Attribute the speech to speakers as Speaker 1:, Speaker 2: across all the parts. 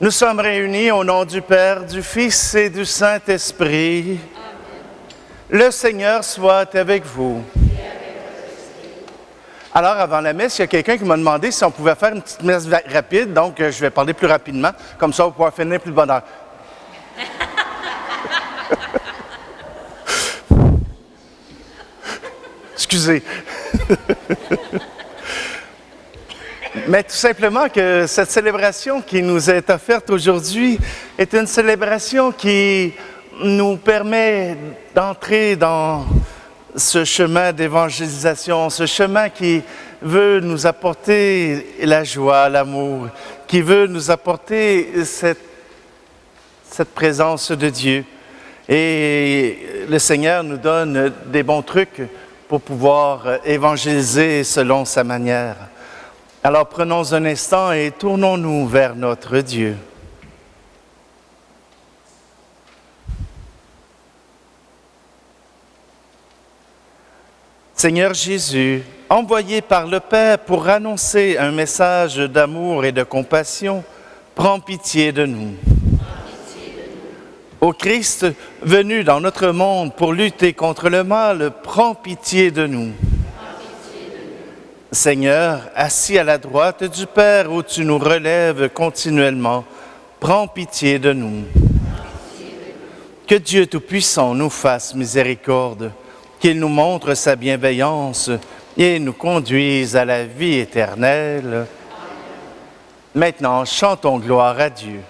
Speaker 1: Nous sommes réunis au nom du Père, du Fils et du Saint-Esprit. Le Seigneur soit avec vous. Alors, avant la messe, il y a quelqu'un qui m'a demandé si on pouvait faire une petite messe rapide, donc je vais parler plus rapidement, comme ça on va pouvoir finir plus de bonne heure. Excusez. Mais tout simplement que cette célébration qui nous est offerte aujourd'hui est une célébration qui nous permet d'entrer dans ce chemin d'évangélisation, ce chemin qui veut nous apporter la joie, l'amour, qui veut nous apporter cette présence de Dieu. Et le Seigneur nous donne des bons trucs pour pouvoir évangéliser selon sa manière. Alors prenons un instant et tournons-nous vers notre Dieu. Seigneur Jésus, envoyé par le Père pour annoncer un message d'amour et de compassion, prends pitié de nous. Ô Christ, venu dans notre monde pour lutter contre le mal, prends pitié de nous. Seigneur, assis à la droite du Père où tu nous relèves continuellement, prends pitié de nous. Que Dieu Tout-Puissant nous fasse miséricorde, qu'il nous montre sa bienveillance et nous conduise à la vie éternelle. Maintenant, chantons gloire à Dieu.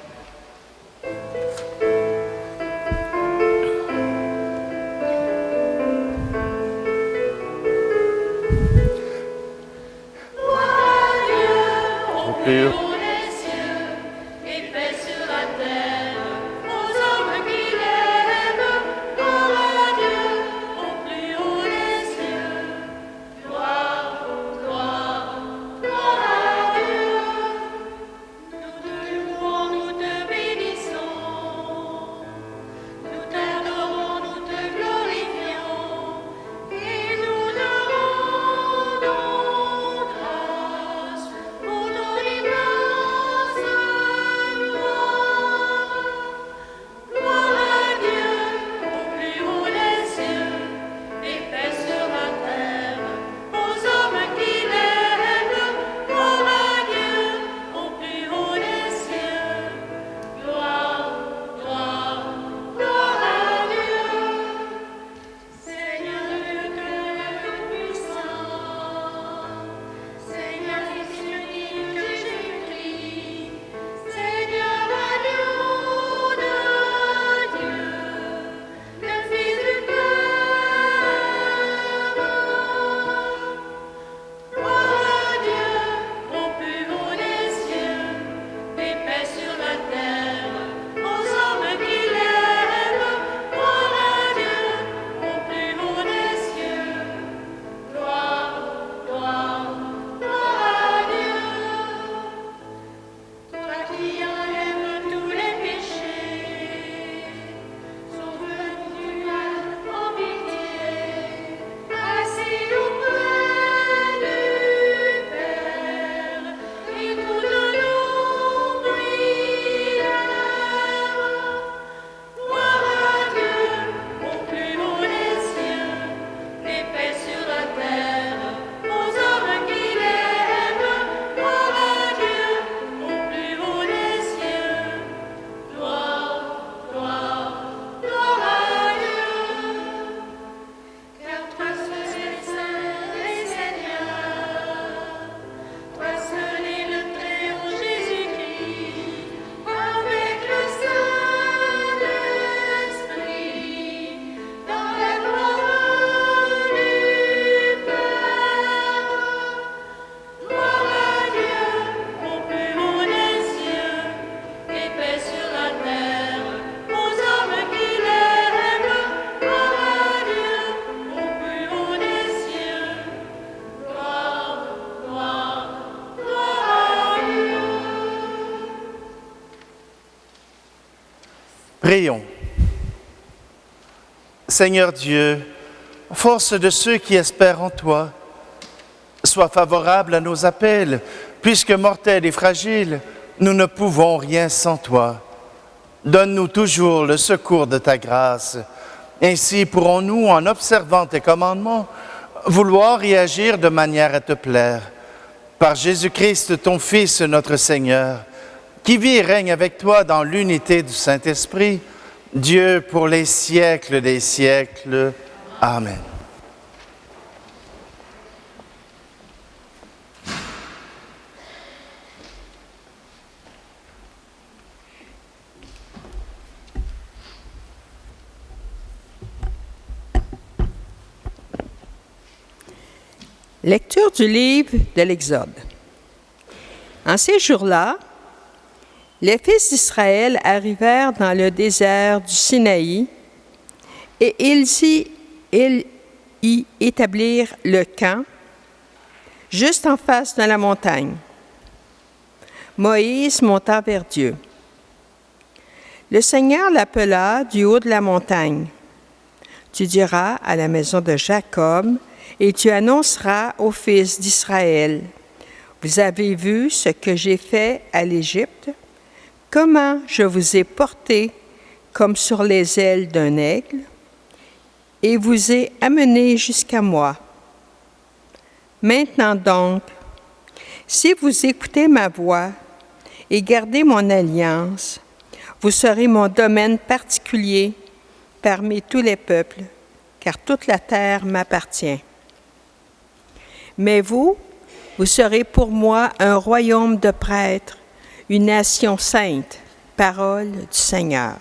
Speaker 1: Plus haut les cieux et paix sur la terre aux hommes qui l'aiment. Gloire à Dieu au plus haut des cieux. Gloire, gloire, gloire à Dieu. Nous te louons, nous te bénissons. Nous t'adorons, nous te glorifions. Et nous te rendons grâce pour ton immense gloire. Gloire à Dieu au plus haut des cieux et paix sur la terre aux hommes qui l'aiment. Gloire à Dieu au plus haut des cieux. Gloire, gloire, gloire à Dieu. Seigneur Dieu Tout-Puissant, Seigneur Fils unique de Jésus-Christ, Seigneur agneau de Dieu, le Fils du Père. Gloire à Dieu au plus haut des cieux, et paix sur la terre aux hommes qui l'aiment. Gloire à Dieu au plus haut des cieux. Gloire, gloire, gloire à Dieu. Toi qui enlèves tous les péchés, sauve-nous en pitié, assis auprès du Père, écoute nos prières. Gloire à Dieu au plus haut des cieux, et paix sur la terre aux hommes qui l'aiment. Gloire à Dieu au plus haut des cieux. Gloire, gloire, gloire à Dieu. Car toi seul es saint et Seigneur, toi seul est le Très-Haut Jésus-Christ, avec le Saint-Esprit, dans la gloire du Père. Gloire à Dieu au plus haut des cieux, et paix sur la terre aux hommes qui l'aiment. Gloire à Dieu au plus haut des cieux. Gloire, gloire, gloire à Dieu. Prions. Seigneur Dieu, force de ceux qui espèrent en toi, sois favorable à nos appels, puisque mortels et fragiles, nous ne pouvons rien sans toi. Donne-nous toujours le secours de ta grâce. Ainsi pourrons-nous, en observant tes commandements, vouloir y agir de manière à te plaire. Par Jésus-Christ, ton Fils, notre Seigneur, qui vit et règne avec toi dans l'unité du Saint-Esprit, Dieu pour les siècles des siècles. Amen.
Speaker 2: Lecture du livre de l'Exode. En ces jours-là, les fils d'Israël arrivèrent dans le désert du Sinaï et ils y établirent le camp juste en face de la montagne. Moïse monta vers Dieu. Le Seigneur l'appela du haut de la montagne. Tu diras à la maison de Jacob et tu annonceras aux fils d'Israël: vous avez vu ce que j'ai fait à l'Égypte, comment je vous ai porté comme sur les ailes d'un aigle, et vous ai amené jusqu'à moi. Maintenant donc, si vous écoutez ma voix et gardez mon alliance, vous serez mon domaine particulier parmi tous les peuples, car toute la terre m'appartient. Mais vous serez pour moi un royaume de prêtres, une nation sainte, parole du Seigneur.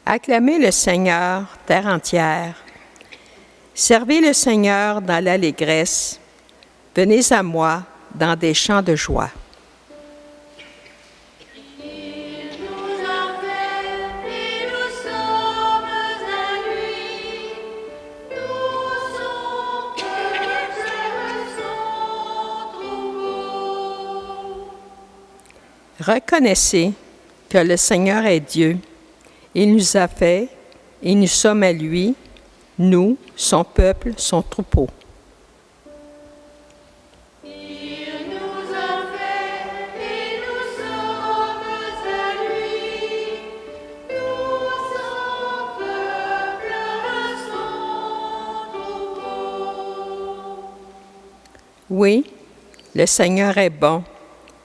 Speaker 2: Acclamez le Seigneur, terre entière. Servez le Seigneur dans l'allégresse. Venez à moi dans des chants de joie. Reconnaissez que le Seigneur est Dieu. Il nous a fait et nous sommes à lui, nous, son peuple, son troupeau.
Speaker 3: Il nous a fait et nous sommes à lui, nous, son peuple, son troupeau.
Speaker 2: Oui, le Seigneur est bon,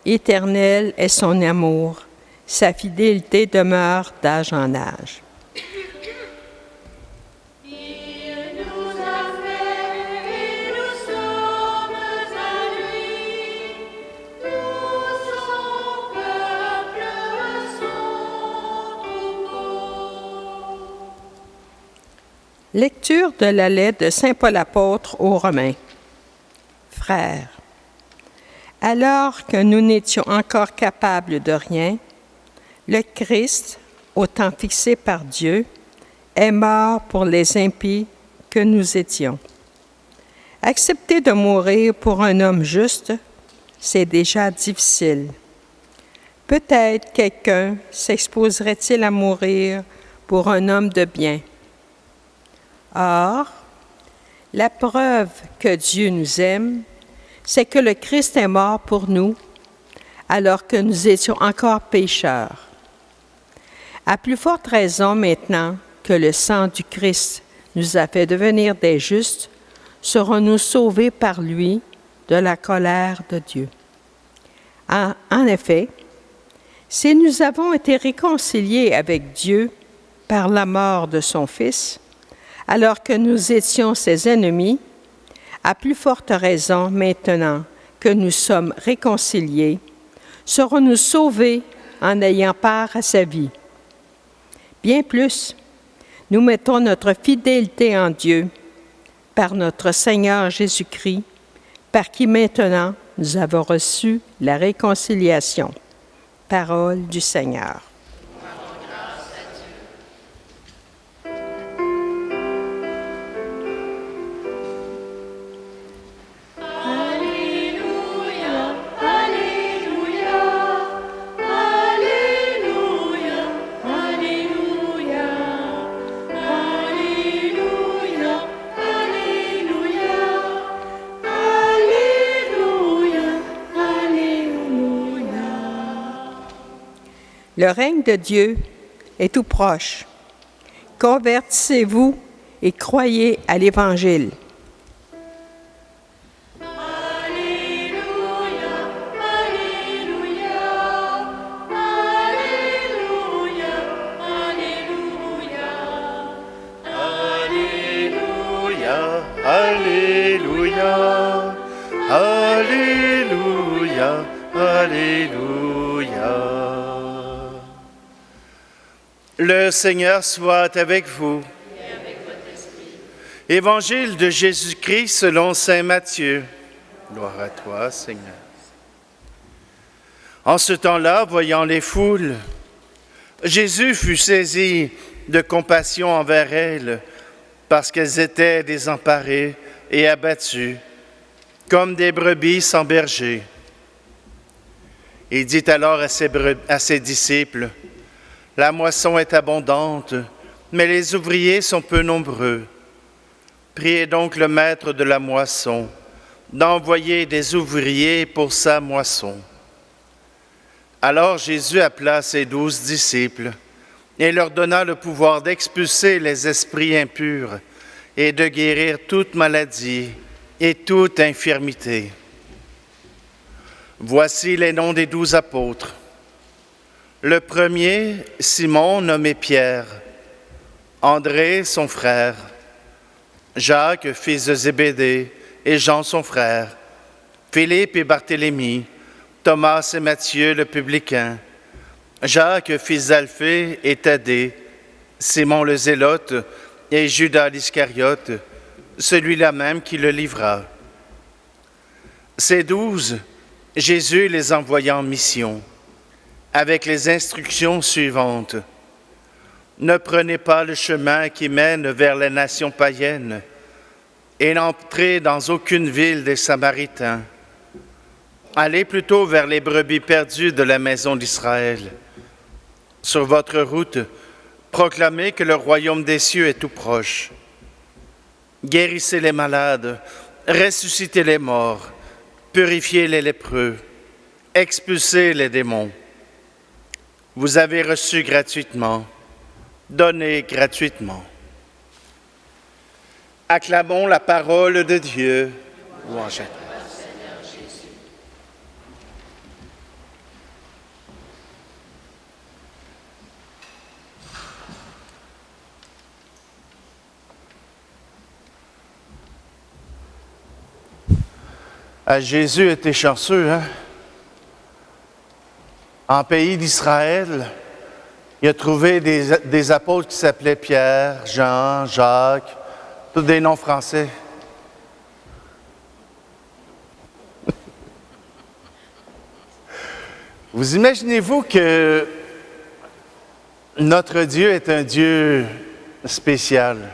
Speaker 2: éternel est son amour. Sa fidélité demeure d'âge en âge.
Speaker 3: Il nous a fait et nous sommes à lui, nous, son peuple, son troupeau.
Speaker 2: Lecture de la lettre de saint Paul apôtre aux Romains. Frères, alors que nous n'étions encore capables de rien, le Christ, au temps fixé par Dieu, est mort pour les impies que nous étions. Accepter de mourir pour un homme juste, c'est déjà difficile. Peut-être quelqu'un s'exposerait-il à mourir pour un homme de bien. Or, la preuve que Dieu nous aime, c'est que le Christ est mort pour nous, alors que nous étions encore pécheurs. À plus forte raison maintenant que le sang du Christ nous a fait devenir des justes, serons-nous sauvés par lui de la colère de Dieu. En effet, si nous avons été réconciliés avec Dieu par la mort de son Fils, alors que nous étions ses ennemis, à plus forte raison maintenant que nous sommes réconciliés, serons-nous sauvés en ayant part à sa vie. Bien plus, nous mettons notre fidélité en Dieu par notre Seigneur Jésus-Christ, par qui maintenant nous avons reçu la réconciliation. Parole du Seigneur.
Speaker 3: Alléluia, Alléluia, Alléluia, Alléluia, Alléluia, Alléluia, Alléluia, Alléluia.
Speaker 2: Le règne de Dieu est tout proche. Convertissez-vous et croyez à l'Évangile.
Speaker 3: Alléluia, Alléluia, Alléluia, Alléluia,
Speaker 1: Alléluia, Alléluia, Alléluia, Alléluia. Le Seigneur soit avec vous. Évangile de Jésus-Christ selon saint Matthieu. Gloire à toi, Seigneur. En ce temps-là, voyant les foules, Jésus fut saisi de compassion envers elles, parce qu'elles étaient désemparées et abattues, comme des brebis sans berger. Il dit alors à ses disciples, « La moisson est abondante, mais les ouvriers sont peu nombreux. Priez donc le maître de la moisson d'envoyer des ouvriers pour sa moisson. » Alors Jésus appela ses 12 disciples et leur donna le pouvoir d'expulser les esprits impurs et de guérir toute maladie et toute infirmité. Voici les noms des 12 apôtres. Le premier, Simon, nommé Pierre, André, son frère, Jacques, fils de Zébédée, et Jean, son frère, Philippe et Barthélemy, Thomas et Matthieu, le publicain, Jacques, fils d'Alphée, et Thaddée, Simon le Zélote, et Judas l'Iscariote, celui-là même qui le livra. Ces 12, Jésus les envoya en mission, avec les instructions suivantes. Ne prenez pas le chemin qui mène vers les nations païennes, et n'entrez dans aucune ville des Samaritains. Allez plutôt vers les brebis perdues de la maison d'Israël. Sur votre route, proclamez que le royaume des cieux est tout proche. Guérissez les malades, ressuscitez les morts, purifiez les lépreux, expulsez les démons. Vous avez reçu gratuitement, donnez gratuitement. Acclamons la parole de Dieu. Louange à toi. Jésus était chanceux, hein? En pays d'Israël, il a trouvé des apôtres qui s'appelaient Pierre, Jean, Jacques, tous des noms français. Vous imaginez-vous que notre Dieu est un Dieu spécial?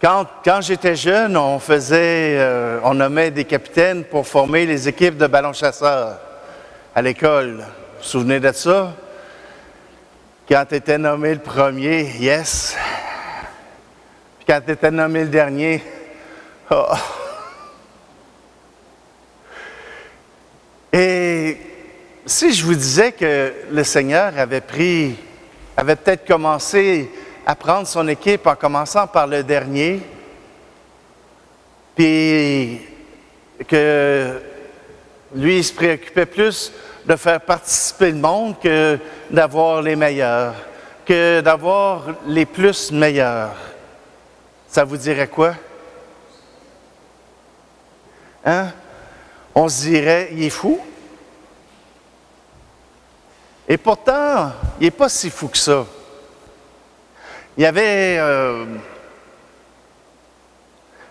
Speaker 1: Quand j'étais jeune, on nommait des capitaines pour former les équipes de ballon chasseurs à l'école. Vous vous souvenez de ça? Quand tu étais nommé le premier, yes. Puis quand tu étais nommé le dernier, oh. Et si je vous disais que le Seigneur avait peut-être commencé à prendre son équipe en commençant par le dernier, puis que lui, il se préoccupait plus de faire participer le monde que d'avoir les meilleurs, que d'avoir les plus meilleurs. Ça vous dirait quoi? Hein? On se dirait, il est fou. Et pourtant, il n'est pas si fou que ça. Il y avait,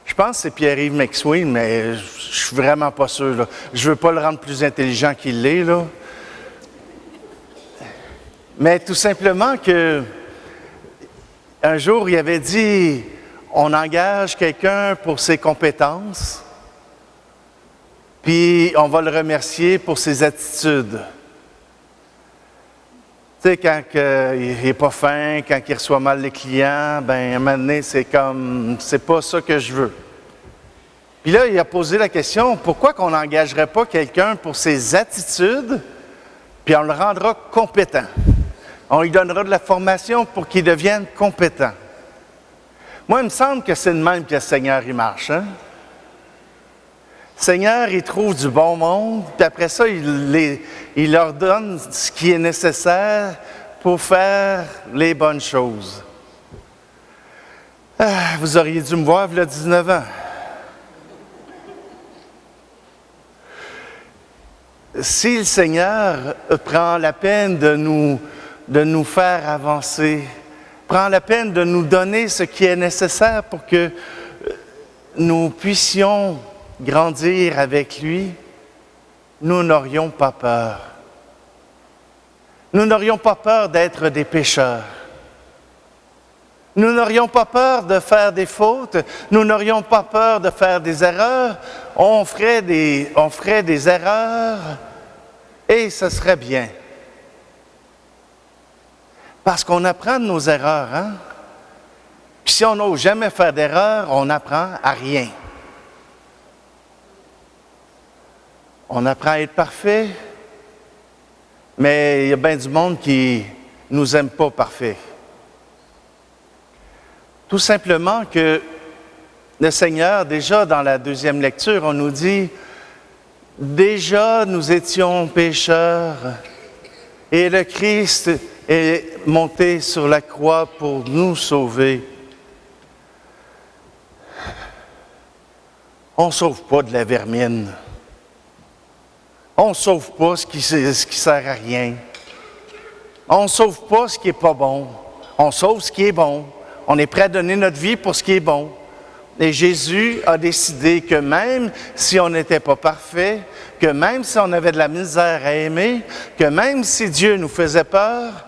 Speaker 1: je pense que c'est Pierre-Yves McSween, mais je suis vraiment pas sûr, là. Je ne veux pas le rendre plus intelligent qu'il l'est, là. mais tout simplement que un jour, il avait dit, on engage quelqu'un pour ses compétences, puis on va le remercier pour ses attitudes. Tu sais, quand il n'est pas fin, quand il reçoit mal les clients, ben à un moment donné, c'est comme, c'est pas ça que je veux. Puis là, il a posé la question, pourquoi qu'on n'engagerait pas quelqu'un pour ses attitudes, puis on le rendra compétent. On lui donnera de la formation pour qu'il devienne compétent. Moi, il me semble que c'est de même que le Seigneur, il marche. Hein? Le Seigneur, il trouve du bon monde, puis après ça, il leur donne ce qui est nécessaire pour faire les bonnes choses. Ah, vous auriez dû me voir, il y a 19 ans. Si le Seigneur prend la peine de nous faire avancer, prend la peine de nous donner ce qui est nécessaire pour que nous puissions grandir avec lui, nous n'aurions pas peur. Nous n'aurions pas peur d'être des pécheurs. Nous n'aurions pas peur de faire des fautes. Nous n'aurions pas peur de faire des erreurs. On ferait des erreurs et ce serait bien. Parce qu'on apprend de nos erreurs, hein? Puis si on n'ose jamais faire d'erreur, on n'apprend à rien. On apprend à être parfait, mais il y a bien du monde qui ne nous aime pas parfaits. Tout simplement que le Seigneur, déjà dans la deuxième lecture, on nous dit « Déjà nous étions pécheurs et le Christ est monté sur la croix pour nous sauver. » On ne sauve pas de la vermine. On ne sauve pas ce qui sert à rien. On ne sauve pas ce qui n'est pas bon. On sauve ce qui est bon. On est prêt à donner notre vie pour ce qui est bon. Et Jésus a décidé que même si on n'était pas parfait, que même si on avait de la misère à aimer, que même si Dieu nous faisait peur,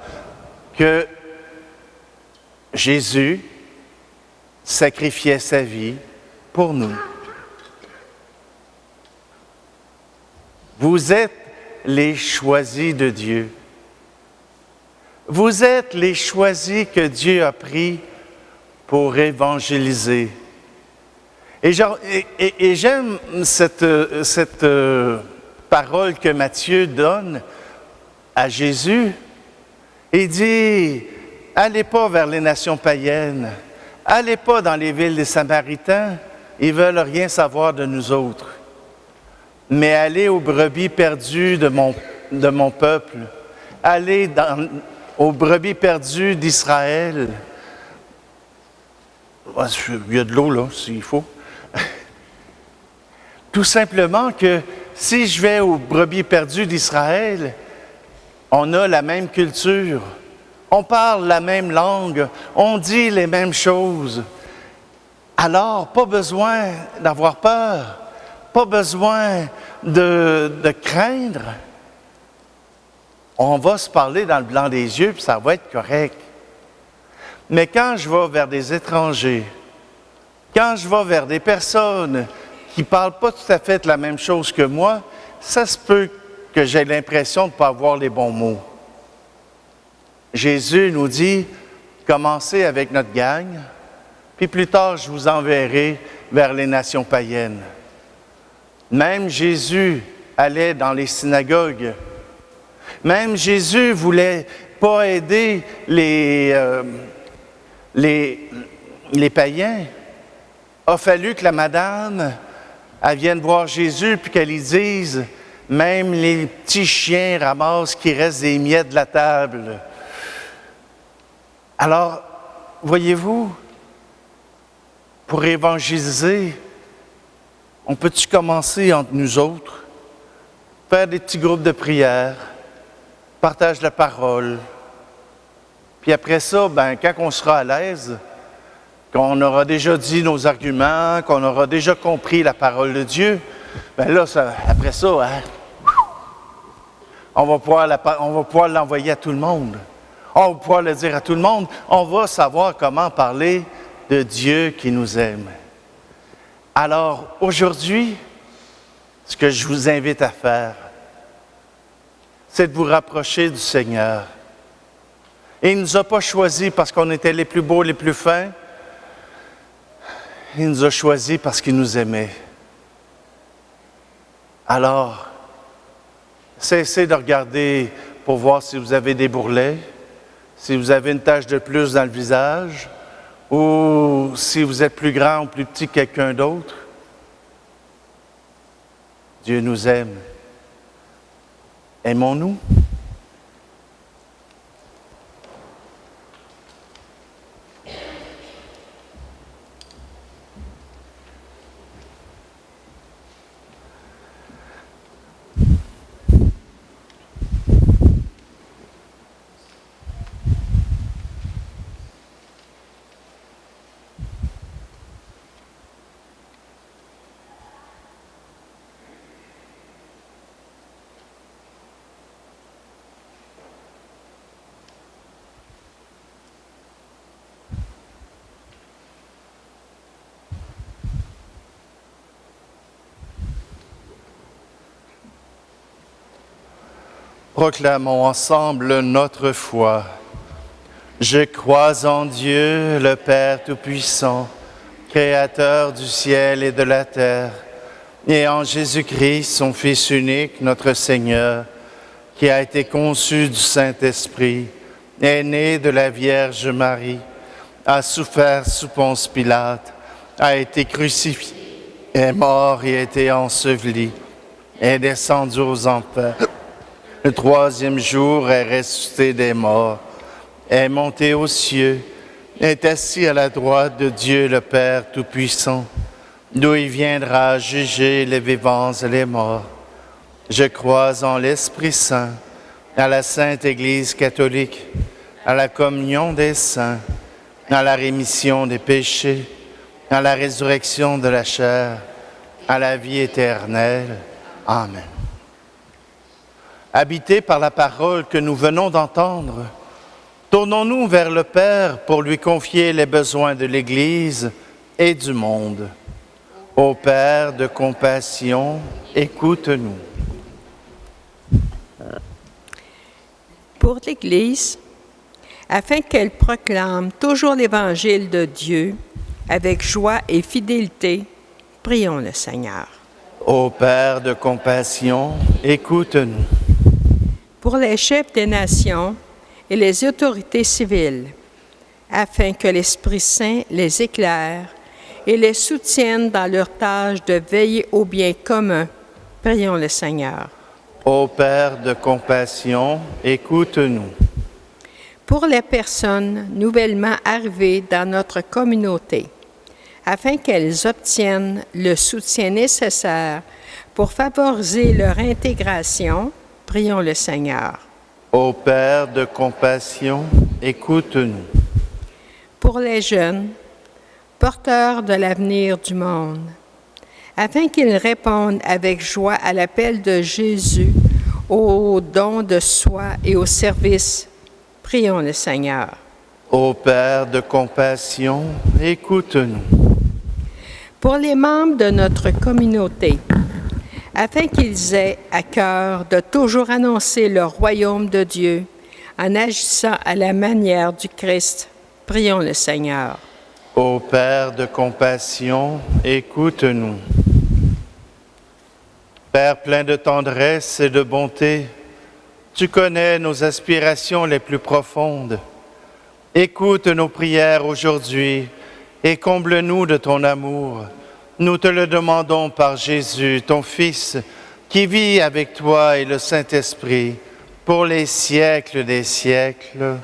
Speaker 1: que Jésus sacrifiait sa vie pour nous. Vous êtes les choisis de Dieu. Vous êtes les choisis que Dieu a pris pour évangéliser. Et j'aime cette parole que Matthieu donne à Jésus. Il dit, allez pas vers les nations païennes, allez pas dans les villes des Samaritains, ils veulent rien savoir de nous autres. Mais allez aux brebis perdues de mon peuple, allez aux brebis perdues d'Israël. Il y a de l'eau là, s'il faut. Tout simplement que si je vais aux brebis perdues d'Israël, on a la même culture, on parle la même langue, on dit les mêmes choses. Alors, pas besoin d'avoir peur, pas besoin de craindre. On va se parler dans le blanc des yeux, puis ça va être correct. Mais quand je vais vers des étrangers, quand je vais vers des personnes qui ne parlent pas tout à fait la même chose que moi, ça se peut que j'ai l'impression de ne pas avoir les bons mots. Jésus nous dit, commencez avec notre gang, puis plus tard, je vous enverrai vers les nations païennes. Même Jésus allait dans les synagogues. Même Jésus ne voulait pas aider les païens. Il a fallu que la madame, elle vienne voir Jésus puis qu'elle lui dise, même les petits chiens ramassent qui reste des miettes de la table. Alors, voyez-vous, pour évangéliser, on peut-tu commencer entre nous autres, faire des petits groupes de prière, partage la parole, puis après ça, quand on sera à l'aise, qu'on aura déjà dit nos arguments, qu'on aura déjà compris la parole de Dieu, après ça, hein, on va pouvoir l'envoyer à tout le monde. On va pouvoir le dire à tout le monde. On va savoir comment parler de Dieu qui nous aime. Alors, aujourd'hui, ce que je vous invite à faire, c'est de vous rapprocher du Seigneur. Et il ne nous a pas choisis parce qu'on était les plus beaux, les plus fins. Il nous a choisis parce qu'il nous aimait. Alors, cessez de regarder pour voir si vous avez des bourrelets, si vous avez une tache de plus dans le visage, ou si vous êtes plus grand ou plus petit que quelqu'un d'autre. Dieu nous aime. Aimons-nous. Proclamons ensemble notre foi. Je crois en Dieu, le Père Tout-Puissant, Créateur du ciel et de la terre, et en Jésus-Christ, son Fils unique, notre Seigneur, qui a été conçu du Saint-Esprit, est né de la Vierge Marie, a souffert sous Ponce Pilate, a été crucifié, est mort et a été enseveli, est descendu aux enfers. Le troisième jour est ressuscité des morts, est monté aux cieux, est assis à la droite de Dieu le Père Tout-Puissant, d'où il viendra juger les vivants et les morts. Je crois en l'Esprit Saint, à la Sainte Église catholique, à la communion des saints, à la rémission des péchés, à la résurrection de la chair, à la vie éternelle. Amen. Habités par la parole que nous venons d'entendre, tournons-nous vers le Père pour lui confier les besoins de l'Église et du monde. Ô Père de compassion, écoute-nous.
Speaker 2: Pour l'Église, afin qu'elle proclame toujours l'Évangile de Dieu avec joie et fidélité, prions le Seigneur.
Speaker 1: Ô Père de compassion, écoute-nous.
Speaker 2: Pour les chefs des nations et les autorités civiles, afin que l'Esprit Saint les éclaire et les soutienne dans leur tâche de veiller au bien commun, prions le Seigneur.
Speaker 1: Ô Père de compassion, écoute-nous.
Speaker 2: Pour les personnes nouvellement arrivées dans notre communauté, afin qu'elles obtiennent le soutien nécessaire pour favoriser leur intégration, prions le Seigneur.
Speaker 1: Ô Père de compassion, écoute-nous.
Speaker 2: Pour les jeunes, porteurs de l'avenir du monde, afin qu'ils répondent avec joie à l'appel de Jésus au don de soi et au service, prions le Seigneur.
Speaker 1: Ô Père de compassion, écoute-nous.
Speaker 2: Pour les membres de notre communauté, afin qu'ils aient à cœur de toujours annoncer le royaume de Dieu en agissant à la manière du Christ, prions le Seigneur.
Speaker 1: Ô Père de compassion, écoute-nous. Père plein de tendresse et de bonté, tu connais nos aspirations les plus profondes. Écoute nos prières aujourd'hui et comble-nous de ton amour. Nous te le demandons par Jésus, ton Fils, qui vit avec toi et le Saint-Esprit pour les siècles des siècles.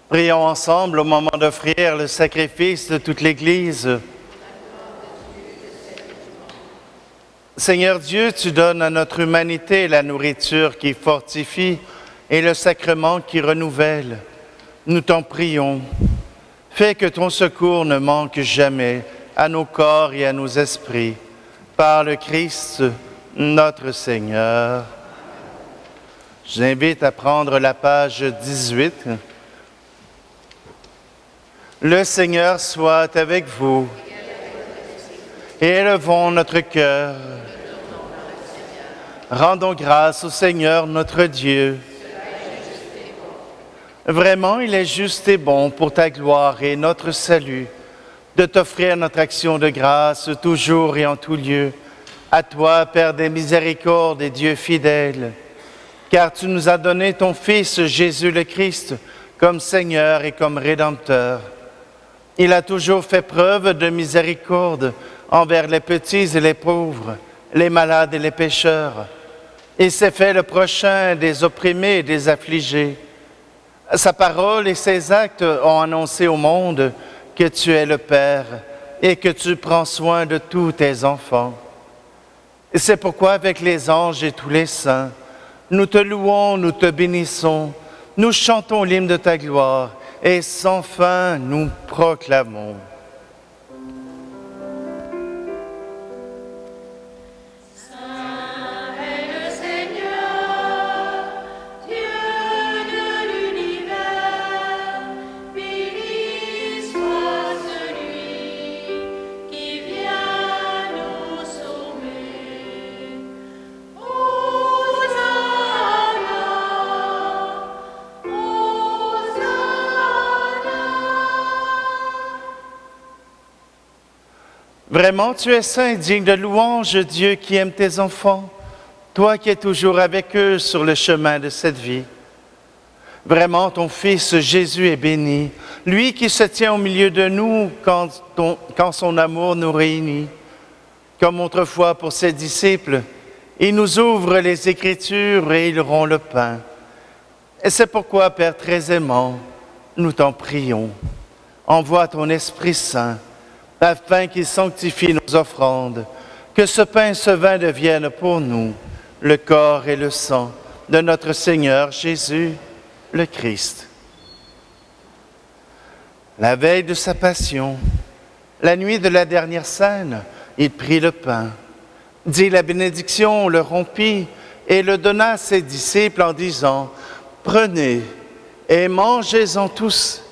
Speaker 1: Prions ensemble au moment d'offrir le sacrifice de toute l'Église. Seigneur Dieu, tu donnes à notre humanité la nourriture qui fortifie et le sacrement qui renouvelle. Nous t'en prions. Fais que ton secours ne manque jamais à nos corps et à nos esprits. Par le Christ, notre Seigneur. Je vous invite à prendre la page 18. Le Seigneur soit avec vous. Et élevons notre cœur. Rendons grâce au Seigneur notre Dieu. Vraiment, il est juste et bon pour ta gloire et notre salut de t'offrir notre action de grâce toujours et en tout lieu. À toi, Père des miséricordes et Dieu fidèle, car tu nous as donné ton Fils Jésus le Christ comme Seigneur et comme Rédempteur. Il a toujours fait preuve de miséricorde envers les petits et les pauvres, les malades et les pécheurs. Il s'est fait le prochain des opprimés et des affligés. Sa parole et ses actes ont annoncé au monde que tu es le Père et que tu prends soin de tous tes enfants. Et c'est pourquoi avec les anges et tous les saints, nous te louons, nous te bénissons, nous chantons l'hymne de ta gloire et sans fin nous proclamons. Vraiment, tu es saint, digne de louange, Dieu qui aime tes enfants, toi qui es toujours avec eux sur le chemin de cette vie. Vraiment, ton Fils Jésus est béni, lui qui se tient au milieu de nous quand son amour nous réunit. Comme autrefois pour ses disciples, il nous ouvre les Écritures et il rompt le pain. Et c'est pourquoi, Père très aimant, nous t'en prions. Envoie ton Esprit Saint, afin qu'il sanctifie nos offrandes, que ce pain et ce vin deviennent pour nous le corps et le sang de notre Seigneur Jésus, le Christ. La veille de sa passion, la nuit de la dernière scène, il prit le pain, dit la bénédiction, le rompit et le donna à ses disciples en disant « Prenez et mangez-en tous.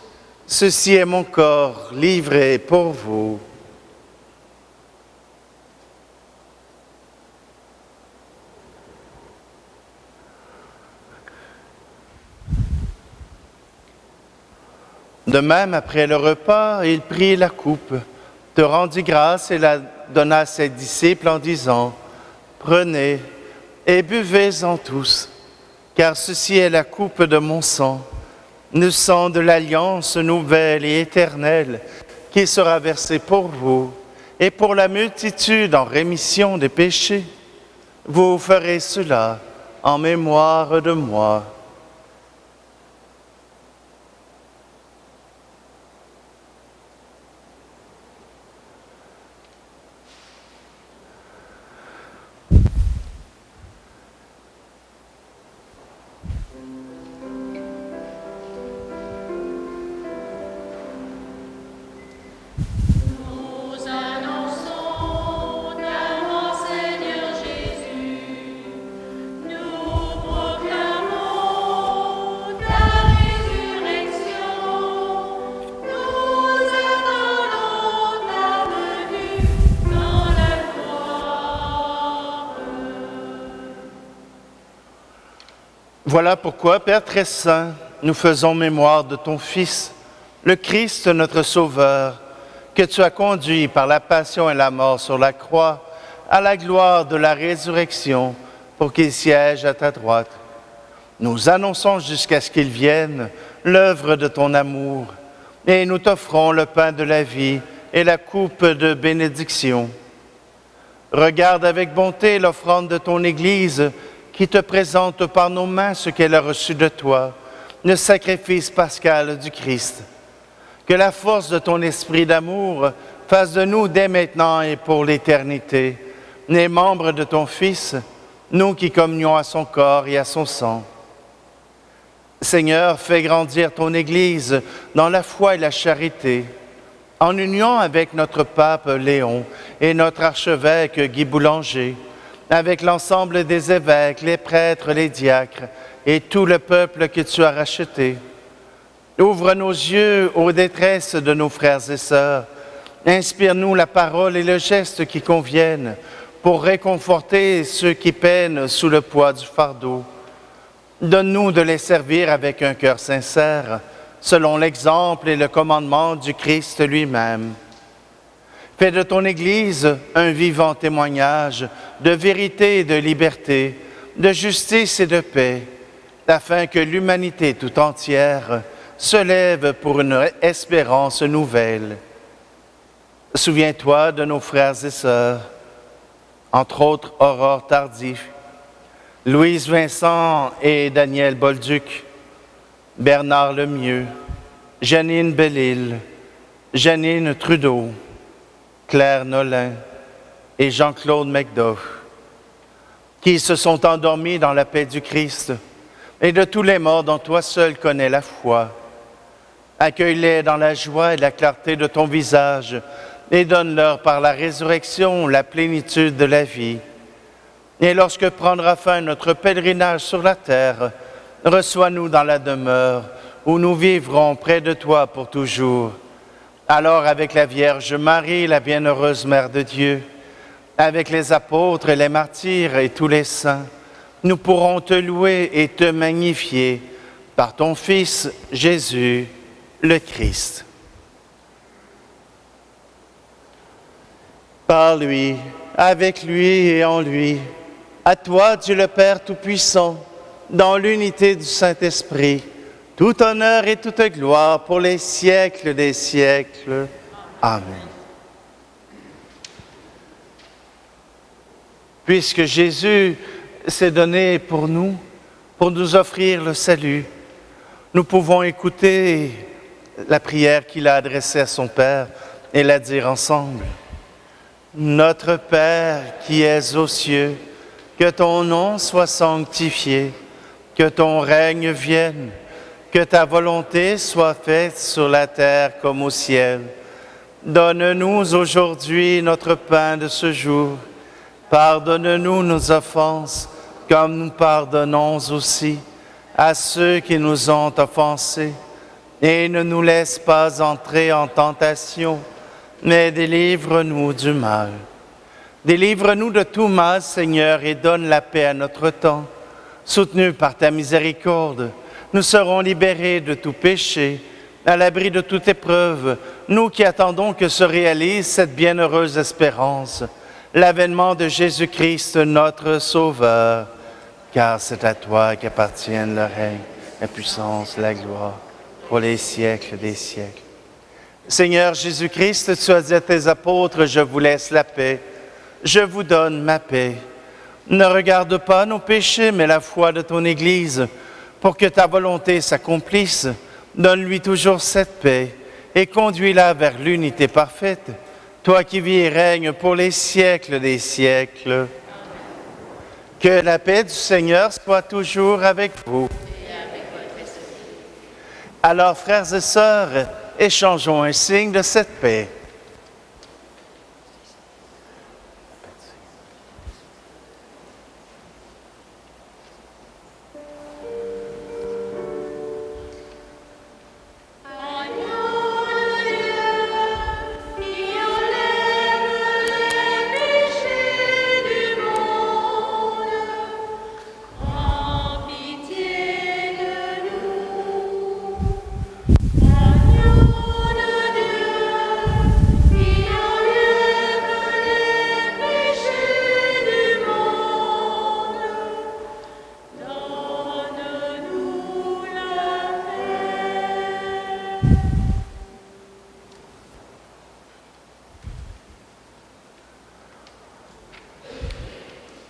Speaker 1: Ceci est mon corps livré pour vous. » De même, après le repas, il prit la coupe, te rendit grâce et la donna à ses disciples en disant « Prenez et buvez-en tous, car ceci est la coupe de mon sang, le sang de l'alliance nouvelle et éternelle, qui sera versé pour vous et pour la multitude en rémission des péchés. Vous ferez cela en mémoire de moi. » Voilà pourquoi, Père très saint, nous faisons mémoire de ton Fils, le Christ, notre Sauveur, que tu as conduit par la passion et la mort sur la croix à la gloire de la résurrection pour qu'il siège à ta droite. Nous annonçons jusqu'à ce qu'il vienne l'œuvre de ton amour et nous t'offrons le pain de la vie et la coupe de bénédiction. Regarde avec bonté l'offrande de ton Église qui te présente par nos mains ce qu'elle a reçu de toi le sacrifice pascal du Christ. Que la force de ton esprit d'amour fasse de nous dès maintenant et pour l'éternité les membres de ton Fils, nous qui communions à son corps et à son sang. Seigneur, fais grandir ton Église dans la foi et la charité, en union avec notre pape Léon et notre archevêque Guy Boulanger, avec l'ensemble des évêques, les prêtres, les diacres et tout le peuple que tu as racheté. Ouvre nos yeux aux détresses de nos frères et sœurs. Inspire-nous la parole et le geste qui conviennent pour réconforter ceux qui peinent sous le poids du fardeau. Donne-nous de les servir avec un cœur sincère, selon l'exemple et le commandement du Christ lui-même. Fais de ton Église un vivant témoignage de vérité et de liberté, de justice et de paix, afin que l'humanité tout entière se lève pour une espérance nouvelle. Souviens-toi de nos frères et sœurs, entre autres Aurore Tardif, Louise Vincent et Daniel Bolduc, Bernard Lemieux, Janine Bellil, Janine Trudeau, Claire Nolin et Jean-Claude Macduff, qui se sont endormis dans la paix du Christ, et de tous les morts dont toi seul connais la foi. Accueille-les dans la joie et la clarté de ton visage, et donne-leur par la résurrection la plénitude de la vie. Et lorsque prendra fin notre pèlerinage sur la terre, reçois-nous dans la demeure où nous vivrons près de toi pour toujours. Alors avec la Vierge Marie, la bienheureuse Mère de Dieu, avec les apôtres et les martyrs et tous les saints, nous pourrons te louer et te magnifier par ton Fils Jésus, le Christ. Par lui, avec lui et en lui, à toi, Dieu le Père Tout-Puissant, dans l'unité du Saint-Esprit, tout honneur et toute gloire pour les siècles des siècles. Amen. Puisque Jésus s'est donné pour nous offrir le salut, nous pouvons écouter la prière qu'il a adressée à son Père et la dire ensemble. Notre Père qui es aux cieux, que ton nom soit sanctifié, que ton règne vienne, que ta volonté soit faite sur la terre comme au ciel. Donne-nous aujourd'hui notre pain de ce jour. Pardonne-nous nos offenses, comme nous pardonnons aussi à ceux qui nous ont offensés. Et ne nous laisse pas entrer en tentation, mais délivre-nous du mal. Délivre-nous de tout mal, Seigneur, et donne la paix à notre temps. Soutenus par ta miséricorde, nous serons libérés de tout péché, à l'abri de toute épreuve, nous qui attendons que se réalise cette bienheureuse espérance, l'avènement de Jésus-Christ, notre Sauveur. Car c'est à toi qu'appartiennent le règne, la puissance, la gloire, pour les siècles des siècles. Seigneur Jésus-Christ, tu as dit à tes apôtres, je vous laisse la paix. Je vous donne ma paix. Ne regarde pas nos péchés, mais la foi de ton Église. Pour que ta volonté s'accomplisse, donne-lui toujours cette paix et conduis-la vers l'unité parfaite. Toi qui vis et règnes pour les siècles des siècles. Que la paix du Seigneur soit toujours avec vous. Alors, frères et sœurs, échangeons un signe de cette paix.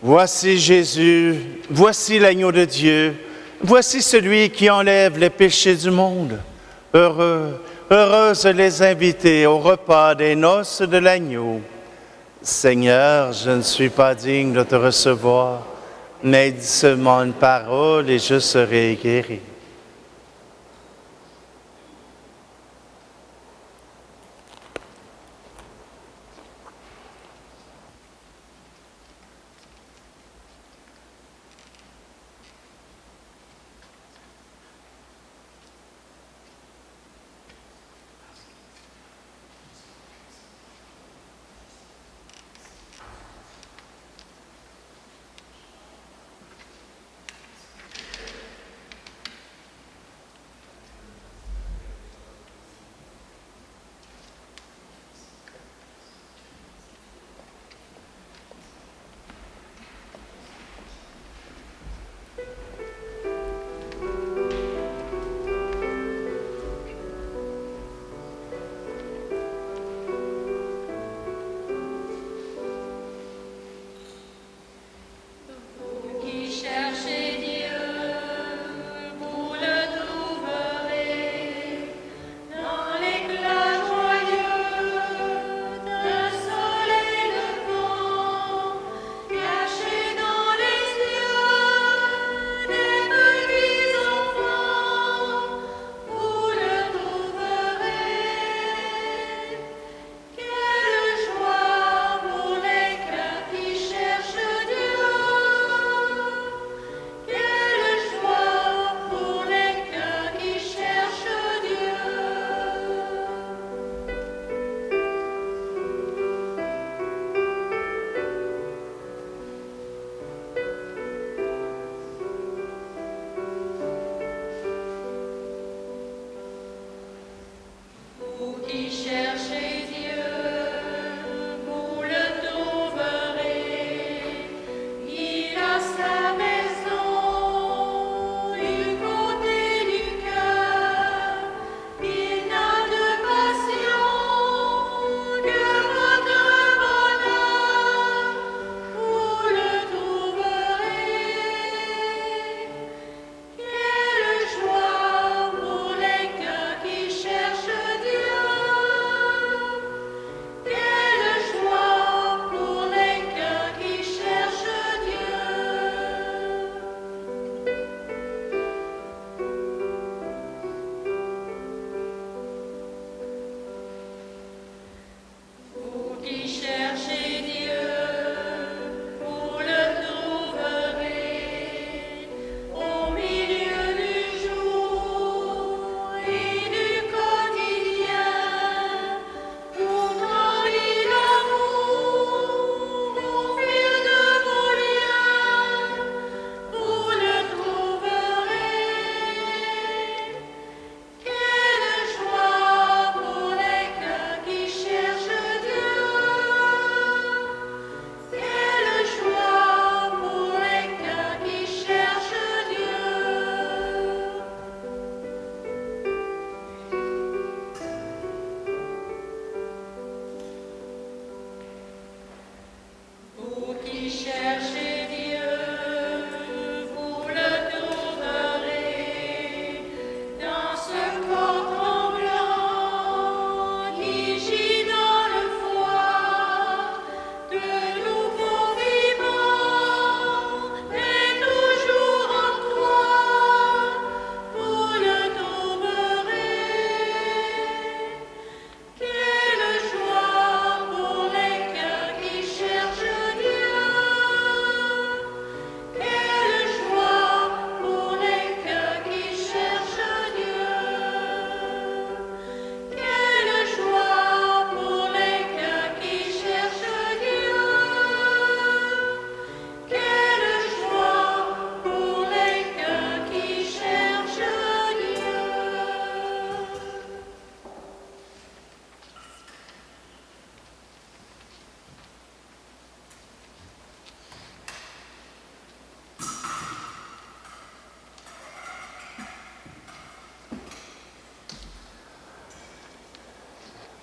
Speaker 1: Voici Jésus, voici l'agneau de Dieu, Voici celui qui enlève les péchés du monde. Heureux, heureuses les invités au repas des noces de l'agneau. Seigneur, je ne suis pas digne de te recevoir, mais dis seulement une parole et je serai guéri.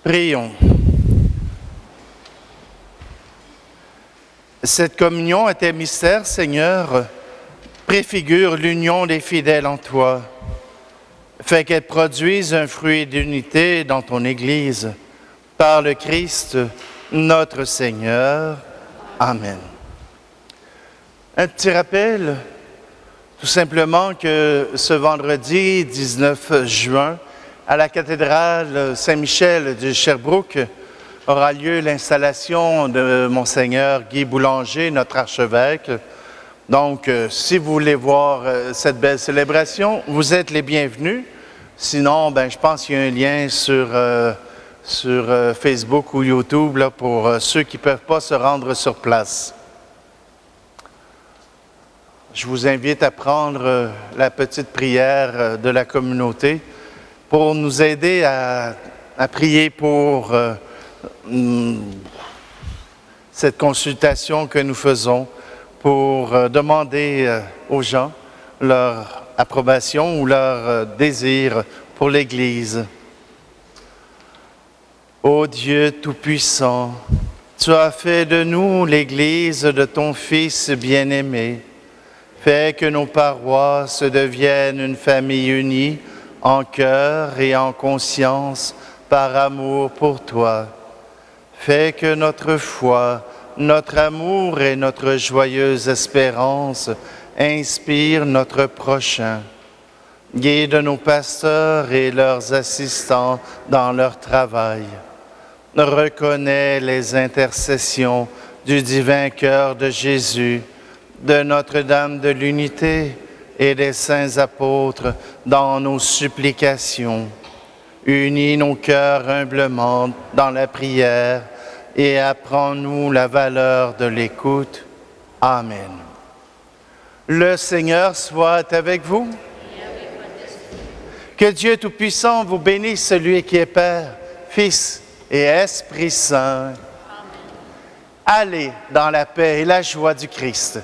Speaker 1: Prions. Cette communion est un mystère, Seigneur. préfigure l'union des fidèles en toi. Fais qu'elle produise un fruit d'unité dans ton Église. Par le Christ, notre Seigneur. Amen. Un petit rappel, tout simplement que ce vendredi 19 juin, à la cathédrale Saint-Michel de Sherbrooke, aura lieu l'installation de Monseigneur Guy Boulanger, notre archevêque. Donc, si vous voulez voir cette belle célébration, vous êtes les bienvenus. Sinon, je pense qu'il y a un lien sur Facebook ou YouTube là, pour ceux qui ne peuvent pas se rendre sur place. Je vous invite à prendre la petite prière de la communauté pour nous aider à prier pour cette consultation que nous faisons, pour demander aux gens leur approbation ou leur désir pour l'Église. Ô Dieu Tout-Puissant, tu as fait de nous l'Église de ton Fils bien-aimé. Fais que nos paroisses deviennent une famille unie en cœur et en conscience par amour pour toi. Fais que notre foi, notre amour et notre joyeuse espérance inspirent notre prochain. Guide nos pasteurs et leurs assistants dans leur travail. Reconnais les intercessions du divin cœur de Jésus, de Notre-Dame de l'Unité et des saints apôtres dans nos supplications. Unis nos cœurs humblement dans la prière et apprends-nous la valeur de l'écoute. Amen. Le Seigneur soit avec vous. Que Dieu Tout-Puissant vous bénisse, celui qui est Père, Fils et Esprit Saint. Allez dans la paix et la joie du Christ.